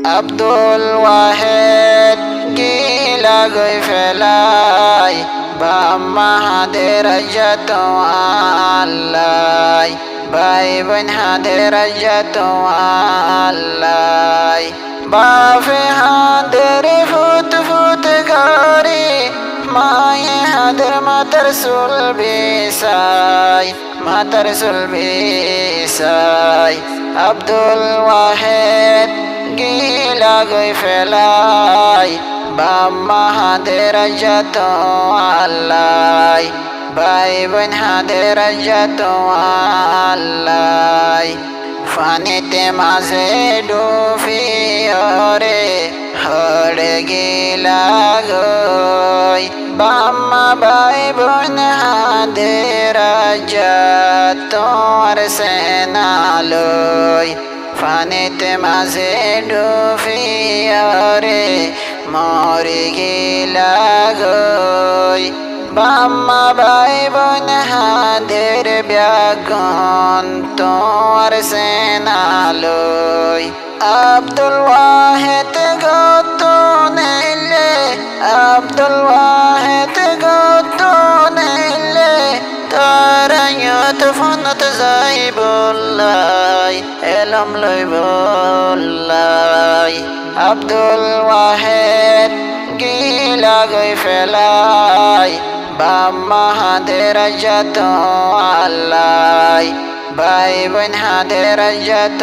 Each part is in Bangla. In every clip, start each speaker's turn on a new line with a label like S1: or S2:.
S1: আব্দুল ওয়াহেদ গিলা গই ফেলাই বাম্মা হাদের যত আল্লাহ ভাই বোন হাদের যত আল্লাহ বাফে হাদের ফুট ফুট করে মায়ে হাদের মাতার সুল বেসাই মাতার সুল বেসাই আব্দুল ওয়াহেদ গিলা গই ফেলাই বাম্মা হাদের যত আল্লাহ ভাই বোন হাদের যত আল্লাহ ফানিতে মাঝে ডুবিয়রে হড়ে গিলা গই বাম্মা ভাই বোন হাদের যত আর সেনালয় ফানিতে মাঝে ডুবিয়রে মরে গিলা গই বাম্মা ভাই বোন হাদের ব্যাগন তোর সেনালয় আব্দুল ওয়াহেদ গত নেলে আব্দুল ওয়াহেদ গত নেলে তারায়ত ফনত যাই বললাই এলম লই বললাই আব্দুল ওয়াহেদ গিলা গই ফেলাই বাম্মা হাদের যত আল্লাহ ভাই বোন হাদের যত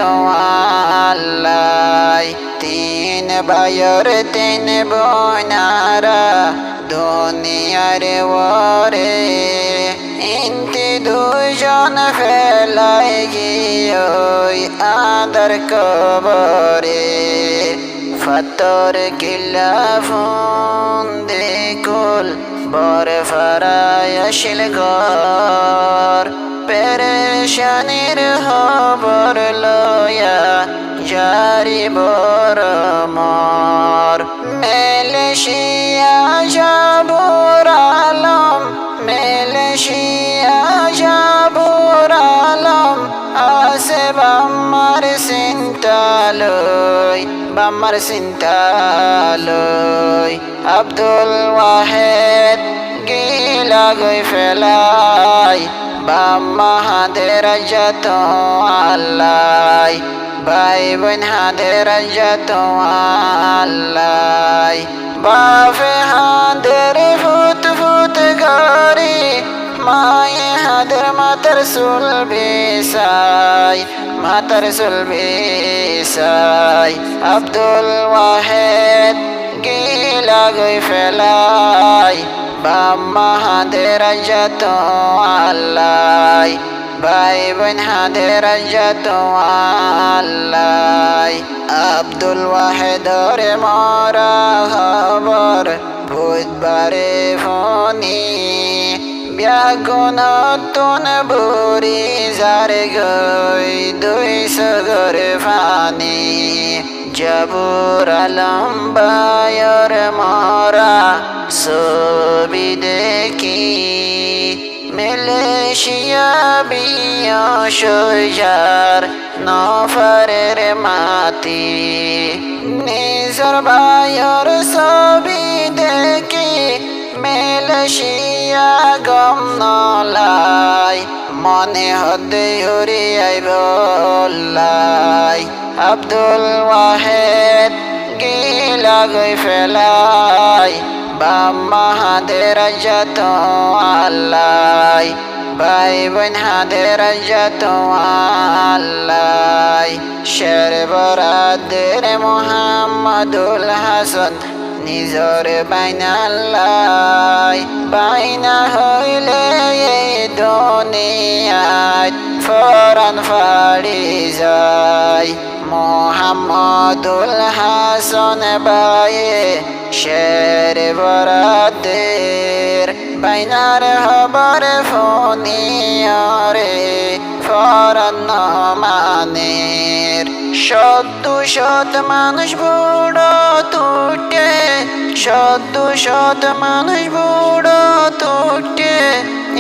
S1: আল্লাহ তিন ভাইয়ের তিন বোনারা দুনিয়ার ওরে ইন্তি দুজন ফেলাই গিয়ে আদর কবরে ফাতর কিলা ফোন দেখুল বর ফারায় আসিল ঘর পেরেশানির খবর লয়া জারি বর মর মেলেশিয়া যাবুর আলম মেলেশিয়া যাবুর আলম আসে বাম্মার চিন্তালয় বাম্মার চিন্তালয় আব্দুল ওয়াহেদ গিলা গই ফেলাই বাম্মা হাদের যত আল্লাহ ভাই বোন হাদের যত আল্লাহ বাফে হাদের ফুট ফুট করে মায়ে হাদের মাতার সুল বেসাই মাতার সুল বেসাই আব্দুল ওয়াহেদ গিলা গই ফেলাই বাম্মা হাদের যত আল্লাহ ভাই বোন হাদের যত আল্লাহ আব্দুল ওয়াহেদর মরা খবর বুধবারে ফনি ব্যাগুনতন বুড়ি যারে গই দুই সগর ফানি জাবুর আলম বায়র মরা ছবি দেখি মেলেশিয়া বিয়া সজার নফরের মাতি নিজর বায়র ছবি দেখি মেলেশিয়া গম নলাই মনে হদে উড়িয়াই বললাই আব্দুল ওয়াহেদ গিলা গই ফেলাই বাম্মা হাদের যত আল্লাহ ভাই বোন হাদের যত আল্লাহ শের বরাদের মোহাম্মদুল হাসান নিজর বাইনাল্লাই বাইনা হইলে এই দুনিয়াত ফরান ফাড়ি যায় মোহাম্মদুল হাসান বায়ে শের বরাদের বাইনার খবর ফোনিয়রে ফরান মানের শত মানুষ বুড়ো তুটে শত মানুষ বুড়ো তুটে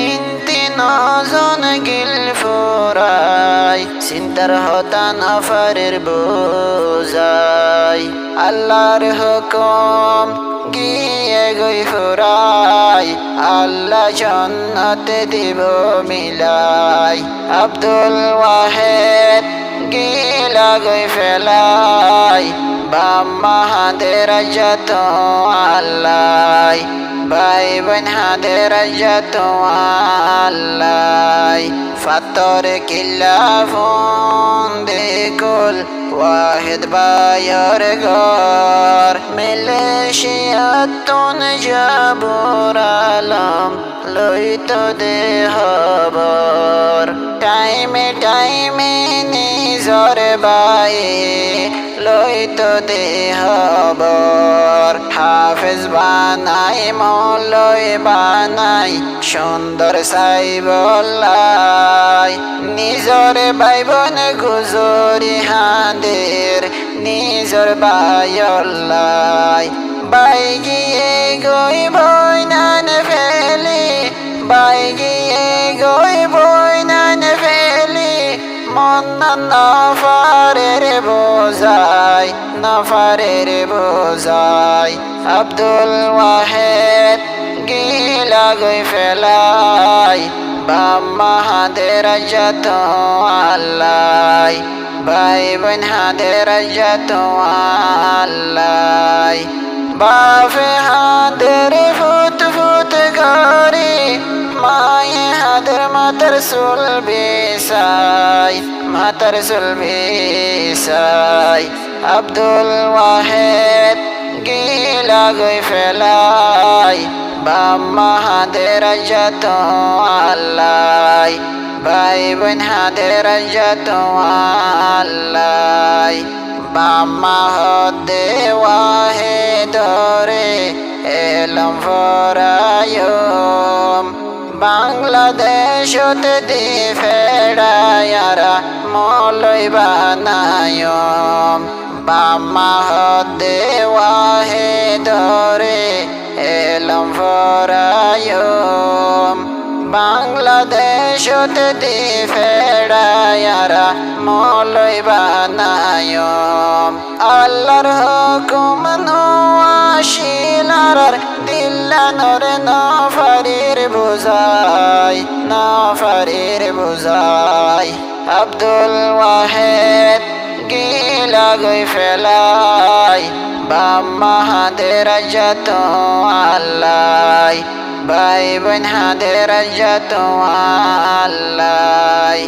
S1: ইন্তি নজন গিল ফুরাই চিন্তার হতা নফরের বোঝাই আল্লাহর হুকুম গিয়ে গই ফুরাই আল্লাহ জান্নাত দিব মিলাই আব্দুল ওয়াহেদ গিলা গই ফেলাই বাম্মা হাদের যত আল্লাহ ভাই বোন হাদের যত আল্লাহ ফাতর কিল্লা ফোন দেখুল ওয়াহিদ বায়র ঘর মিলেশিয়াতুন জাবুর আলম লইতো দেহবর টাইমে টাইমে নিজর বায়ে লইতো দেহবর হাফেজ বানাই মৌলই বানাই সুন্দর সাই বলাই নিজর ভাই বোন গুজরি হাঁদের নিজর বায়ল্লাই বাই গিয়ে গই বইনান ফেলি বাই গিয়ে গই বইনান ফেলি মন নফারের বোঝাই নফারের বোঝাই আব্দুল ওয়াহেদ গিলা গই ফেলাই বাম্মা হাদের যত আল্লাহ ভাই বোন হাদের যত আল্লাহ বাফে হাদের ফুট ফুট গরি মায়ে হাদের মাতার সুল বেসাই মাতার সুল বেসাই আব্দুল ওয়াহেদ গিলা গই ফেলাই বাম্মা হাদের যত আল্লাহ ভাই বোন হাদের যত আল্লাহ বাম্মা হদে ওয়াহেদরে এলম ফরায়ম বাংলাদেশত দি ফেড়ায়ারা মলই বানায়ম বাম্মা হদে ওয়াহেদরে এলম ফরায়ম বাংলাদেশত দি ফেড়ায়ারা মলই বানায়ম আল্লাহর হুকুম নোয়াশিলার দিল্লানর নফারির বুঝাই নফারির বুঝাই আব্দুল ওয়াহেদ গিলা গই ফেলাই বাম্মা হাদের যত আল্লাহ ভাই বোন হাদের যত আল্লাহ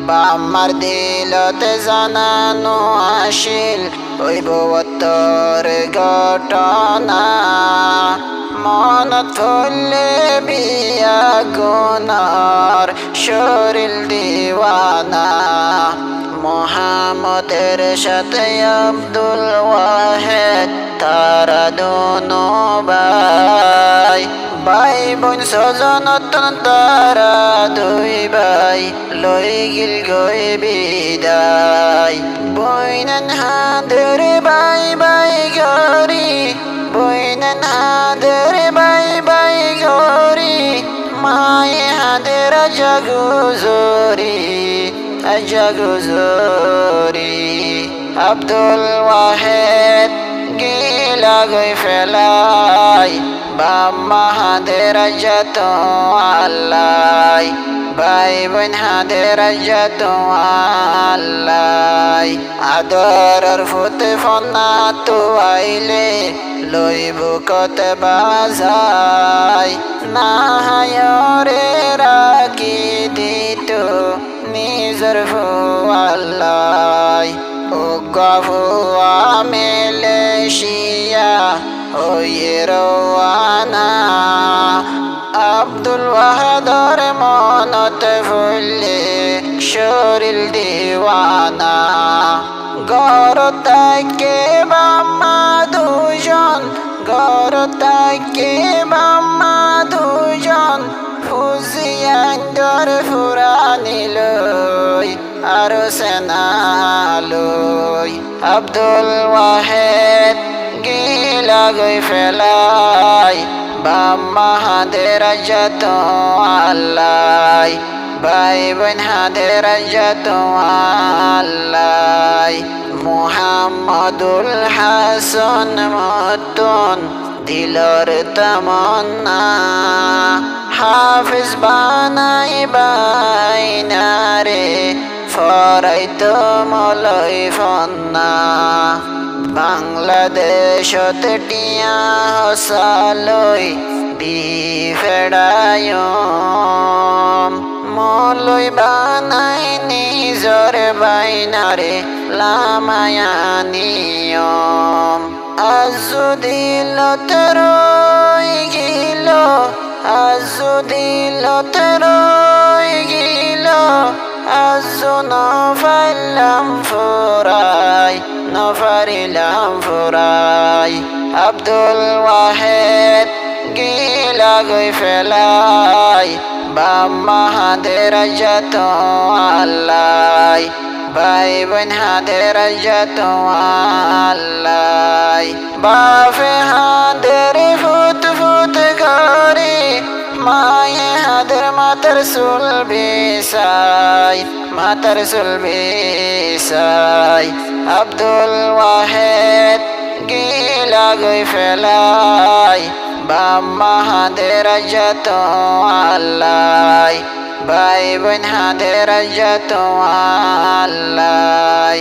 S1: বাম্মার দিলতে জানানো আসিল ওই বত্তর ঘটনা মনত ধরলে বিয়া গুনার শরীর দিওয়ানা মোহাম্মদের সাথে আব্দুল ওয়াহেদ তারা দোনো ভাই ভাই বোন স্বজন তারা দুই ভাই লই গিল গই বিদায় বইনান হাদের ভাই ভাই গরি বইনান হাদের ভাই ভাই গরি মায়ে হাদের জগুজরি জগুজরি আব্দুল ওয়াহেদ গিলা গই ফেলাই বাম্মা হাদের যত আল্লাহ ভাই বোন হাদের যত আল্লাহ আদরর ফুতে ফনা তো আইলে লইব কত বাজাই না হায়রে রাখি দিত নিজর আল্লাহ ও গফুয়া মেলেশিয়া ওয়ে রওয়ানা আব্দুল ওয়াহেদর মনত ভুললে শরীর দিওয়ানা গর তাকে বাম্মা দুজন গর তাকে বাম্মা দুজন ফুজিয়ান্দর ফুরানিলই আর সেনালই আব্দুল ওয়াহেদ গিলা গই ফেলাই বাম্মা হাদের যত আল্লাহ ভাই বোন হাদের যত আল্লাহ মুহাম্মদুল হাসান মতন দিলর তমন্না হাফিজ বানাই বাইনারে ফরাইতো মলয় ফন্না বাংলাদেশত টিয়া হসালই বিফেড়ায়ম মলয় বানাই নিজর বাইনারে লামায়ানিয়ম আজু দিল তরই গিল আজু দিল তরই গিল আজু নফাইলাম ফুরাই নফারিলাম ফুরাই আব্দুল ওয়াহেদ গিলা গই ফেলাই বাম্মা হাদের যত আল্লাই ভাই বোন হাদের যত আল্লাই বাফে হাদের ফুট ফুট করে মায়ে হাদের মাতার সুল বেসাই মাতার সুল বেসাই আব্দুল ওয়াহেদ গিলা গই ফেলাই বাম্মা হাদের যত আল্লাই ভাই বোন হাদের যত আল্লাই